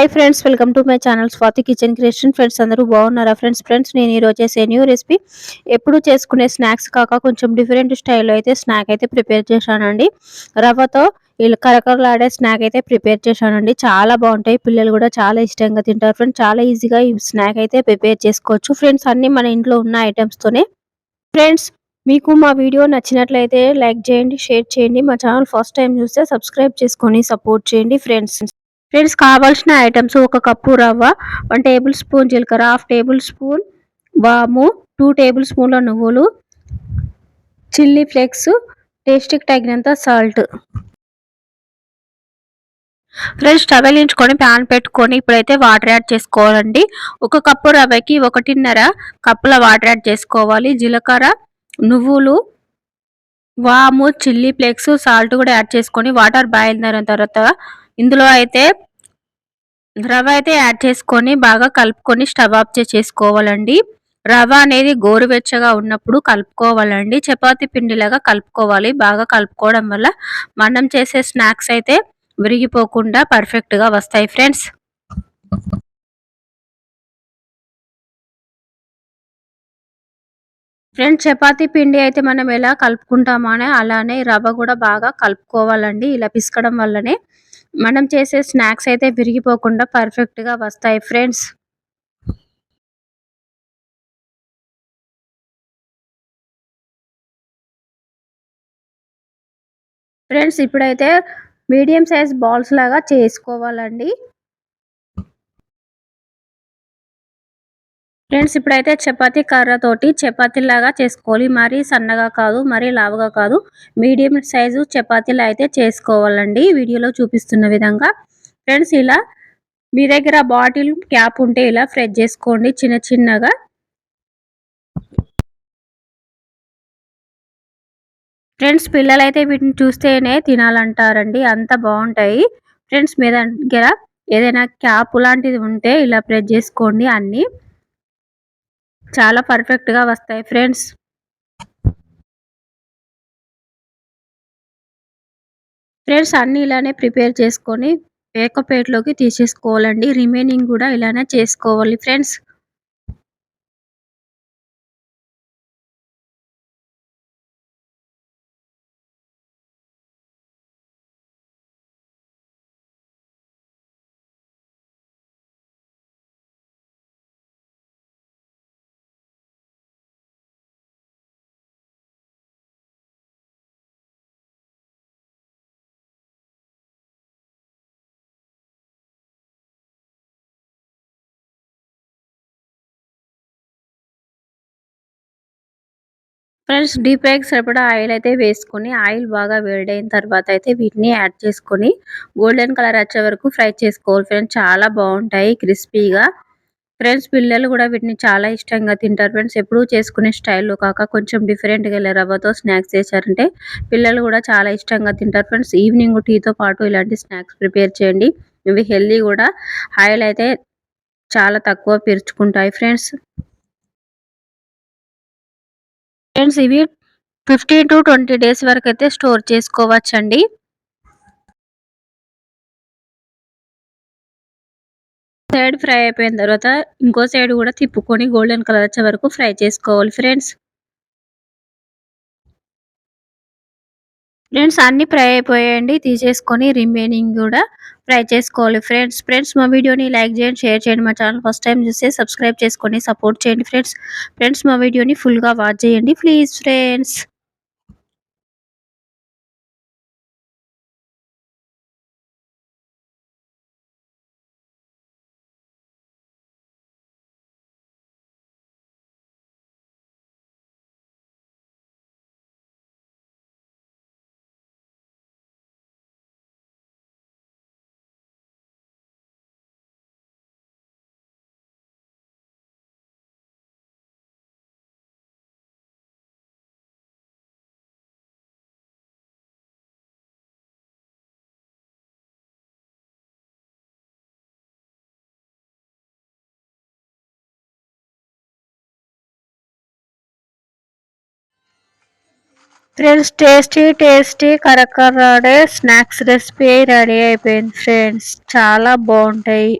Hi friends, welcome to my channel Swathi kitchen creation. Friends అందరూ బాగున్నారా? Friends నేను ఈరోజు చేసే న్యూ రెసిపీ ఎప్పుడు చేసుకునే స్నాక్స్ కాక కొంచెం డిఫరెంట్ స్టైల్లో అయితే స్నాక్ అయితే ప్రిపేర్ చేశానండి. రవ్వతో వీళ్ళు కరకరలాడే స్నాక్ అయితే ప్రిపేర్ చేశానండి. చాలా బాగుంటాయి, పిల్లలు కూడా చాలా ఇష్టంగా తింటారు. ఫ్రెండ్స్ చాలా ఈజీగా ఈ స్నాక్ అయితే ప్రిపేర్ చేసుకోవచ్చు. ఫ్రెండ్స్ అన్నీ మన ఇంట్లో ఉన్న ఐటమ్స్తోనే. ఫ్రెండ్స్ మీకు మా వీడియో నచ్చినట్లయితే లైక్ చేయండి, షేర్ చేయండి. మా ఛానల్ ఫస్ట్ టైం చూస్తే సబ్స్క్రైబ్ చేసుకొని సపోర్ట్ చేయండి. ఫ్రెండ్స్ కావాల్సిన ఐటమ్స్: ఒక కప్పు రవ్వ, 1 టేబుల్ స్పూన్ జీలకర్ర, హాఫ్ టేబుల్ స్పూన్ వాము, 2 టేబుల్ స్పూన్ల నువ్వులు, చిల్లీ ఫ్లేక్స్, టేస్ట్కి తగినంత సాల్ట్. ఫ్రెండ్స్ స్టవ్ వెలిగించుకొని ప్యాన్ పెట్టుకొని ఇప్పుడైతే వాటర్ యాడ్ చేసుకోవాలండి. ఒక కప్పు రవ్వకి 1.5 కప్పుల వాటర్ యాడ్ చేసుకోవాలి. జీలకర్ర, నువ్వులు, వాము, చిల్లీ ఫ్లేక్స్, సాల్ట్ కూడా యాడ్ చేసుకొని వాటర్ బాయిల్ అయిన తర్వాత ఇందులో అయితే రవ్వ అయితే యాడ్ చేసుకొని బాగా కలుపుకొని స్టవ్ ఆఫ్ చేసుకోవాలండి. రవ్వ అనేది గోరువెచ్చగా ఉన్నప్పుడు కలుపుకోవాలండి. చపాతీ పిండిలాగా కలుపుకోవాలి. బాగా కలుపుకోవడం వల్ల మనం చేసే స్నాక్స్ అయితే విరిగిపోకుండా పర్ఫెక్ట్గా వస్తాయి. ఫ్రెండ్స్ చపాతీ పిండి అయితే మనం ఎలా కలుపుకుంటామో అలానే రవ్వ కూడా బాగా కలుపుకోవాలండి. ఇలా పిసకడం వల్లనే మనం చేసే స్నాక్స్ అయితే విరిగిపోకుండా పర్ఫెక్ట్గా వస్తాయి. ఫ్రెండ్స్ ఇప్పుడైతే మీడియం సైజ్ బాల్స్ లాగా చేసుకోవాలండి. ఫ్రెండ్స్ ఇప్పుడైతే చపాతీ కర్రతోటి చపాతీలాగా చేసుకోవాలి. మరీ సన్నగా కాదు, మరీ లావుగా కాదు, మీడియం సైజు చపాతీలా అయితే చేసుకోవాలండి వీడియోలో చూపిస్తున్న విధంగా. ఫ్రెండ్స్ ఇలా మీ దగ్గర బాటిల్ క్యాప్ ఉంటే ఇలా ఫ్రై చేసుకోండి చిన్న చిన్నగా. ఫ్రెండ్స్ పిల్లలైతే వీటిని చూస్తేనే తినాలంటారండి, అంత బాగుంటాయి. ఫ్రెండ్స్ మీ దగ్గర ఏదైనా క్యాప్ లాంటిది ఉంటే ఇలా ప్రెస్ చేసుకోండి, అన్నీ చాలా పర్ఫెక్ట్గా వస్తాయి. ఫ్రెండ్స్ అన్నీ ఇలానే ప్రిపేర్ చేసుకొని ఒక ప్లేట్లోకి తీసేసుకోవాలండి. రిమైనింగ్ కూడా ఇలానే చేసుకోవాలి. ఫ్రెండ్స్ డీప్ ఫ్రైకి సరిపడా ఆయిల్ అయితే వేసుకొని, ఆయిల్ బాగా వేడైన తర్వాత అయితే వీటిని యాడ్ చేసుకొని గోల్డెన్ కలర్ వచ్చే వరకు ఫ్రై చేసుకోవాలి. ఫ్రెండ్స్ చాలా బాగుంటాయి క్రిస్పీగా. ఫ్రెండ్స్ పిల్లలు కూడా వీటిని చాలా ఇష్టంగా తింటారు. ఫ్రెండ్స్ ఎప్పుడూ చేసుకునే స్టైల్లో కాక కొంచెం డిఫరెంట్గా ఇలా రవ్వతో స్నాక్స్ చేశారంటే పిల్లలు కూడా చాలా ఇష్టంగా తింటారు. ఫ్రెండ్స్ ఈవినింగ్ టీతో పాటు ఇలాంటి స్నాక్స్ ప్రిపేర్ చేయండి. ఇవి హెల్దీ కూడా, ఆయిల్ అయితే చాలా తక్కువ పీల్చుకుంటాయి. ఫ్రెండ్స్ ఇవి 15 to 20 డేస్ వరకు అయితే స్టోర్ చేసుకోవచ్చండి. సైడ్ ఫ్రై అయిపోయిన తర్వాత ఇంకో సైడ్ కూడా తిప్పుకొని గోల్డెన్ కలర్ వచ్చే వరకు ఫ్రై చేసుకోవాలి. ఫ్రెండ్స్ అన్ని ఫ్రై అయిపోయాయండి, తీసేసుకొని రిమైనింగ్ కూడా ఫ్రై చేసుకోవాలి. ఫ్రెండ్స్ మా వీడియోని లైక్ చేయండి, షేర్ చేయండి. మా ఛానల్ ఫస్ట్ టైం చూస్తే సబ్స్క్రైబ్ చేసుకొని సపోర్ట్ చేయండి. ఫ్రెండ్స్ మా వీడియోని ఫుల్గా వాచ్ చేయండి ప్లీజ్. ఫ్రెండ్స్ టేస్టీ కరకరలాడే స్నాక్స్ రెసిపీ రెడీ అయిపోయింది. ఫ్రెండ్స్ చాలా బాగుంటాయి.